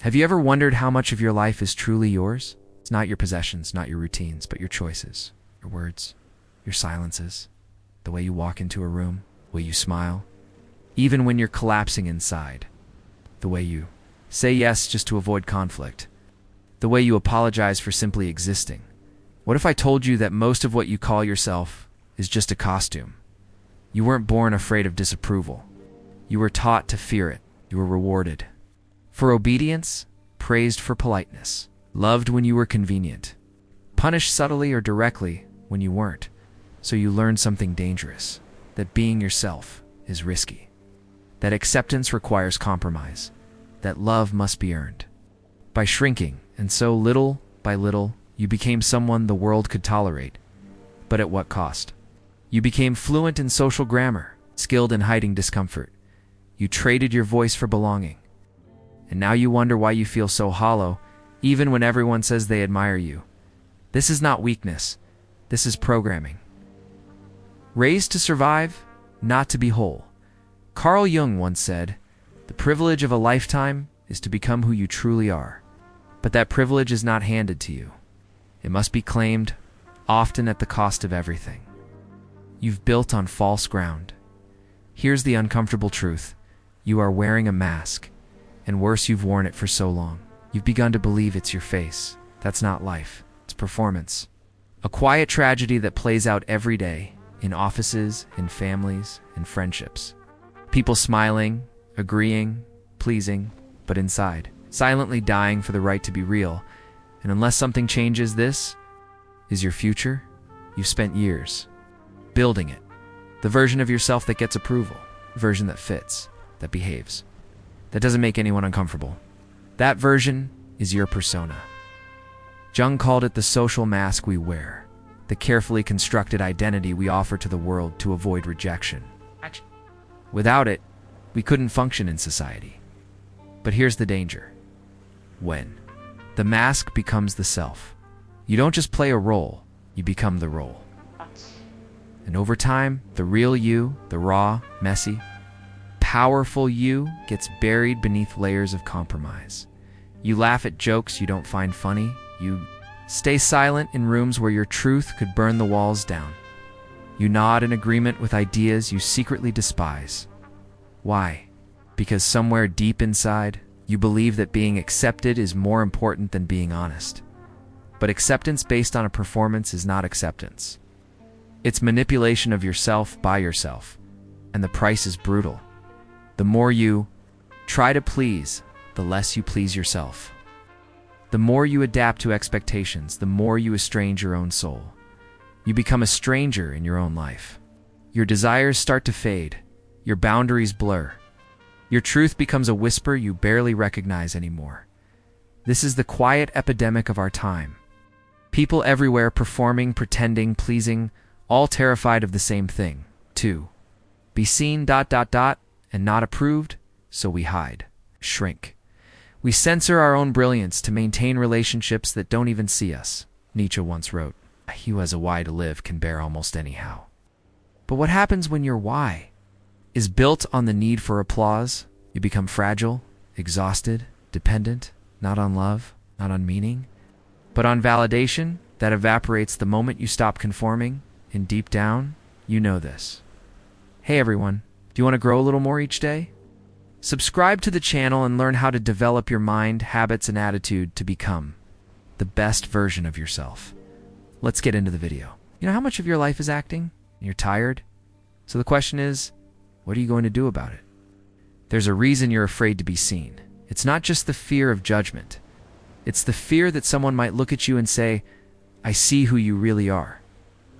Have you ever wondered how much of your life is truly yours? It's not your possessions, not your routines, but your choices, your words, your silences, the way you walk into a room, the way you smile, even when you're collapsing inside, the way you say yes just to avoid conflict, the way you apologize for simply existing. What if I told you that most of what you call yourself is just a costume? You weren't born afraid of disapproval. You were taught to fear it. You were rewarded for obedience, praised for politeness, loved when you were convenient, punished subtly or directly when you weren't. So you learned something dangerous, that being yourself is risky, that acceptance requires compromise, that love must be earned. By shrinking, and so little by little, you became someone the world could tolerate. But at what cost? You became fluent in social grammar, skilled in hiding discomfort. You traded your voice for belonging. And now you wonder why you feel so hollow, even when everyone says they admire you. This is not weakness. This is programming. Raised to survive, not to be whole. Carl Jung once said, "The privilege of a lifetime is to become who you truly are." But that privilege is not handed to you. It must be claimed, often at the cost of everything. You've built on false ground. Here's the uncomfortable truth. You are wearing a mask, and worse, you've worn it for so long. You've begun to believe it's your face. That's not life. It's performance. A quiet tragedy that plays out every day, in offices, in families, in friendships. People smiling, agreeing, pleasing, but inside, silently dying for the right to be real. And unless something changes, this is your future. You've spent years building it. The version of yourself that gets approval, the version that fits, that behaves, that doesn't make anyone uncomfortable. That version is your persona. Jung called it the social mask we wear, the carefully constructed identity we offer to the world to avoid rejection. Without it, we couldn't function in society. But here's the danger. When the mask becomes the self, you don't just play a role, you become the role. And over time, the real you, the raw, messy, powerful you gets buried beneath layers of compromise. You laugh at jokes you don't find funny. You stay silent in rooms where your truth could burn the walls down. You nod in agreement with ideas you secretly despise. Why? Because somewhere deep inside, you believe that being accepted is more important than being honest. But acceptance based on a performance is not acceptance. It's manipulation of yourself by yourself, and the price is brutal. The more you try to please, the less you please yourself. The more you adapt to expectations, the more you estrange your own soul. You become a stranger in your own life. Your desires start to fade. Your boundaries blur. Your truth becomes a whisper you barely recognize anymore. This is the quiet epidemic of our time. People everywhere performing, pretending, pleasing, all terrified of the same thing, to be seen ... and not approved, so we hide, shrink. We censor our own brilliance to maintain relationships that don't even see us. Nietzsche once wrote, "He who has a why to live can bear almost anyhow." But what happens when your why is built on the need for applause? You become fragile, exhausted, dependent, not on love, not on meaning, but on validation that evaporates the moment you stop conforming, and deep down, you know this. Hey everyone, do you want to grow a little more each day? Subscribe to the channel and learn how to develop your mind, habits, and attitude to become the best version of yourself. Let's get into the video. You know how much of your life is acting? You're tired? So the question is, what are you going to do about it? There's a reason you're afraid to be seen. It's not just the fear of judgment. It's the fear that someone might look at you and say, "I see who you really are."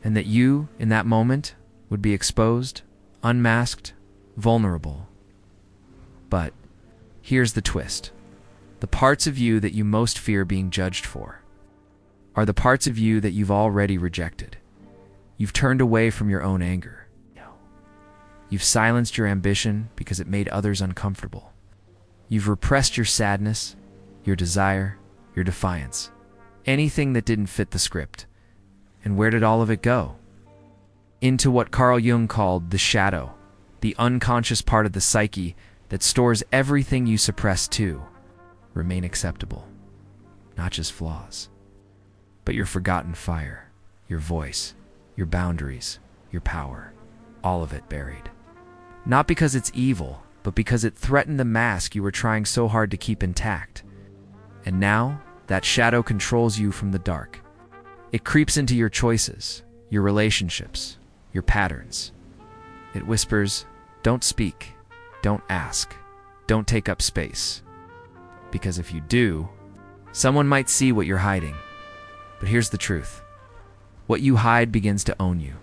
And that you, in that moment, would be exposed, unmasked, vulnerable. But here's the twist. The parts of you that you most fear being judged for are the parts of you that you've already rejected. You've turned away from your own anger. You've silenced your ambition because it made others uncomfortable. You've repressed your sadness, your desire, your defiance, anything that didn't fit the script. And where did all of it go? Into what Carl Jung called the shadow, the unconscious part of the psyche that stores everything you suppress too. remain acceptable. Not just flaws, but your forgotten fire, your voice, your boundaries, your power, all of it buried. Not because it's evil, but because it threatened the mask you were trying so hard to keep intact. And now, that shadow controls you from the dark. It creeps into your choices, your relationships, your patterns. It whispers, don't speak, don't ask, don't take up space. Because if you do, someone might see what you're hiding. But here's the truth. What you hide begins to own you.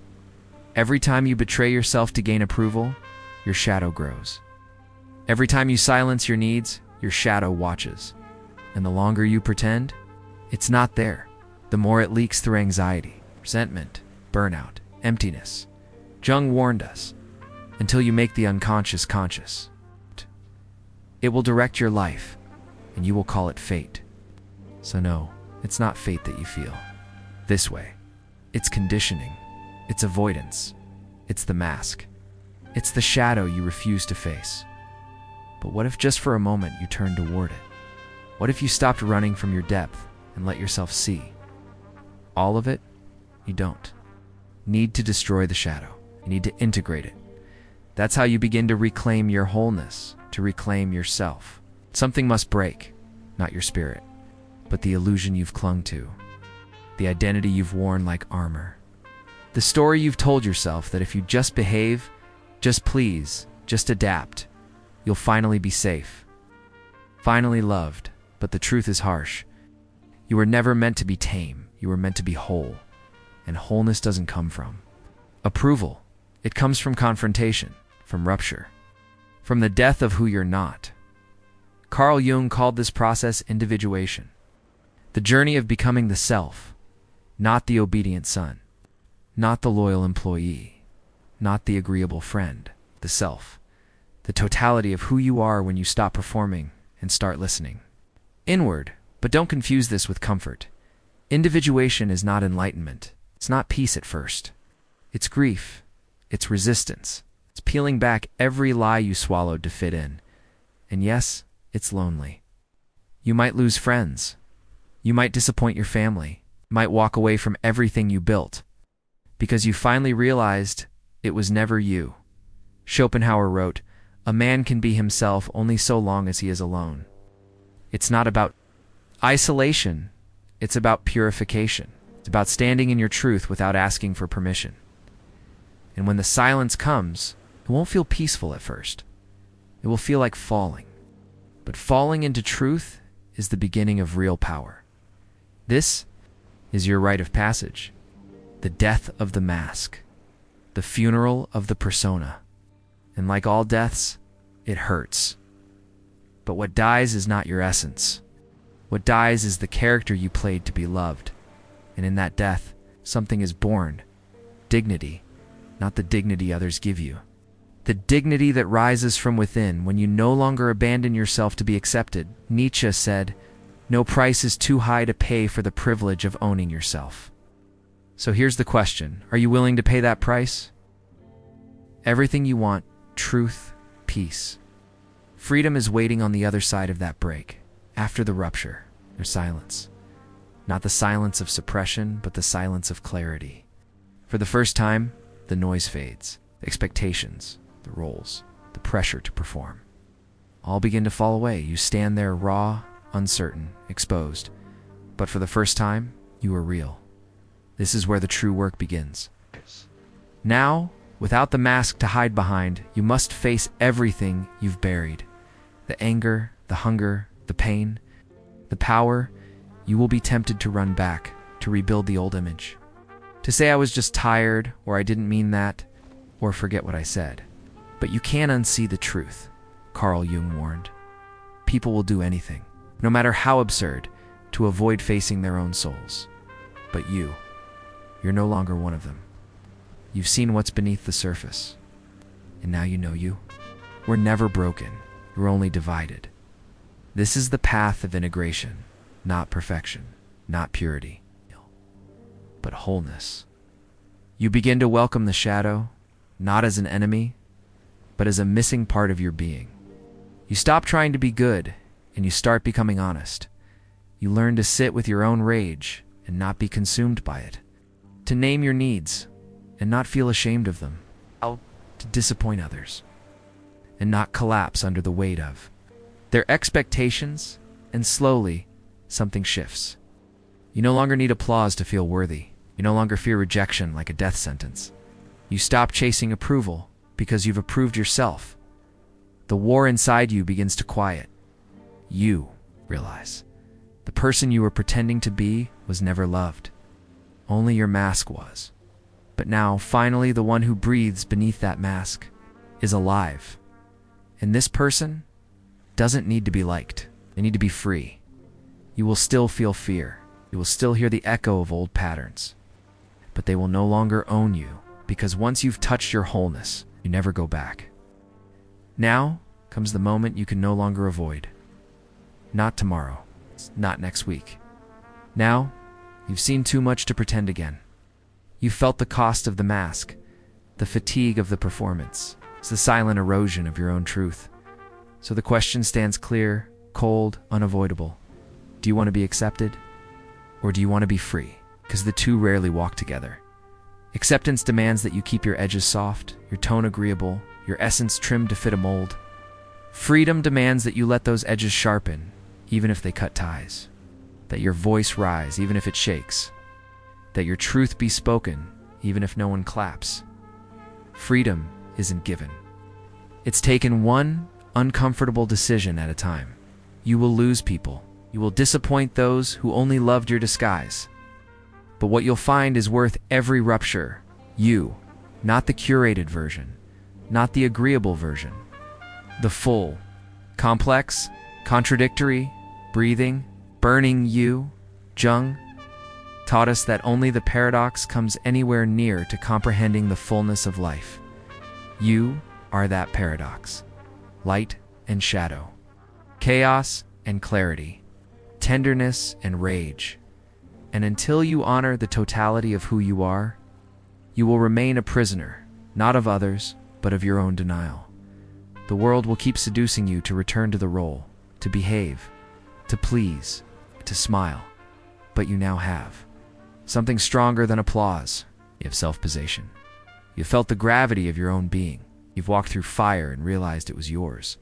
Every time you betray yourself to gain approval, your shadow grows. Every time you silence your needs, your shadow watches. And the longer you pretend, it's not there, the more it leaks through anxiety, resentment, burnout, emptiness. Jung warned us, until you make the unconscious conscious. It will direct your life, and you will call it fate. So no, it's not fate that you feel this way. It's conditioning. It's avoidance. It's the mask. It's the shadow you refuse to face. But what if just for a moment you turned toward it? What if you stopped running from your depth and let yourself see? All of it? You don't need to destroy the shadow. You need to integrate it. That's how you begin to reclaim your wholeness, to reclaim yourself. Something must break, not your spirit, but the illusion you've clung to, the identity you've worn like armor, the story you've told yourself that if you just behave, just please, just adapt, you'll finally be safe, finally loved. But the truth is harsh. You were never meant to be tame. You were meant to be whole. And wholeness doesn't come from approval. It comes from confrontation, from rupture, from the death of who you're not. Carl Jung called this process individuation, the journey of becoming the self, not the obedient son, not the loyal employee, not the agreeable friend, the self, the totality of who you are when you stop performing and start listening. Inward, but don't confuse this with comfort. Individuation is not enlightenment. It's not peace at first. It's grief. It's resistance. It's peeling back every lie you swallowed to fit in. And yes, it's lonely. You might lose friends. You might disappoint your family. You might walk away from everything you built. Because you finally realized it was never you. Schopenhauer wrote, "A man can be himself only so long as he is alone." It's not about isolation. It's about purification. It's about standing in your truth without asking for permission. And when the silence comes, it won't feel peaceful at first. It will feel like falling. But falling into truth is the beginning of real power. This is your rite of passage. The death of the mask. The funeral of the persona. And like all deaths, it hurts. But what dies is not your essence. What dies is the character you played to be loved. And in that death, something is born. Dignity, not the dignity others give you. The dignity that rises from within when you no longer abandon yourself to be accepted. Nietzsche said, "No price is too high to pay for the privilege of owning yourself." So here's the question. Are you willing to pay that price? Everything you want, truth, peace. Freedom is waiting on the other side of that break. After the rupture, there's silence. Not the silence of suppression, but the silence of clarity. For the first time, the noise fades. The expectations, the roles, the pressure to perform. All begin to fall away. You stand there raw, uncertain, exposed. But for the first time, you are real. This is where the true work begins. Now, without the mask to hide behind, you must face everything you've buried. The anger, the hunger, the pain, the power. You will be tempted to run back, to rebuild the old image. To say I was just tired, or I didn't mean that, or forget what I said. But you can't unsee the truth, Carl Jung warned. People will do anything, no matter how absurd, to avoid facing their own souls. But you're no longer one of them. You've seen what's beneath the surface. And now you know you. We're never broken. We're only divided. This is the path of integration, not perfection, not purity, but wholeness. You begin to welcome the shadow, not as an enemy, but as a missing part of your being. You stop trying to be good and you start becoming honest. You learn to sit with your own rage and not be consumed by it. To name your needs and not feel ashamed of them. To disappoint others and not collapse under the weight of their expectations, and slowly, something shifts. You no longer need applause to feel worthy. You no longer fear rejection like a death sentence. You stop chasing approval because you've approved yourself. The war inside you begins to quiet. You realize the person you were pretending to be was never loved. Only your mask was. But now, finally, the one who breathes beneath that mask is alive. And this person doesn't need to be liked. They need to be free. You will still feel fear. You will still hear the echo of old patterns. But they will no longer own you, because once you've touched your wholeness, you never go back. Now comes the moment you can no longer avoid. Not tomorrow. Not next week. Now, you've seen too much to pretend again. You've felt the cost of the mask, the fatigue of the performance. It's the silent erosion of your own truth. So the question stands clear, cold, unavoidable. Do you want to be accepted? Or do you want to be free? Because the two rarely walk together. Acceptance demands that you keep your edges soft, your tone agreeable, your essence trimmed to fit a mold. Freedom demands that you let those edges sharpen, even if they cut ties. That your voice rise, even if it shakes. That your truth be spoken, even if no one claps. Freedom isn't given. It's taken one uncomfortable decision at a time. You will lose people. You will disappoint those who only loved your disguise. But what you'll find is worth every rupture. You, not the curated version, not the agreeable version. The full, complex, contradictory, breathing, burning you. Jung taught us that only the paradox comes anywhere near to comprehending the fullness of life. You are that paradox. Light and shadow. Chaos and clarity. Tenderness and rage. And until you honor the totality of who you are, you will remain a prisoner, not of others, but of your own denial. The world will keep seducing you to return to the role, to behave, to please, to smile. But you now have something stronger than applause. You have self-possession. You felt the gravity of your own being. You've walked through fire and realized it was yours.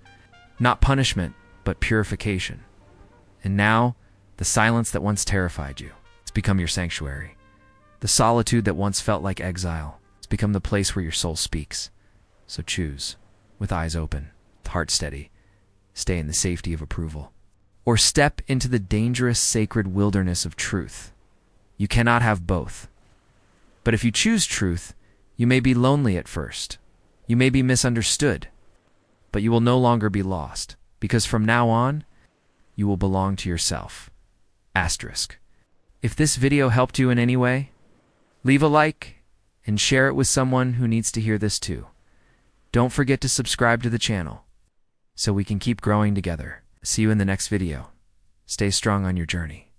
Not punishment, but purification. And now, the silence that once terrified you, it's become your sanctuary. The solitude that once felt like exile, it's become the place where your soul speaks. So choose, with eyes open, with heart steady, stay in the safety of approval. Or step into the dangerous, sacred wilderness of truth. You cannot have both. But if you choose truth, you may be lonely at first. You may be misunderstood. But you will no longer be lost, because from now on, you will belong to yourself. Asterisk. If this video helped you in any way, leave a like and share it with someone who needs to hear this too. Don't forget to subscribe to the channel so we can keep growing together. See you in the next video. Stay strong on your journey.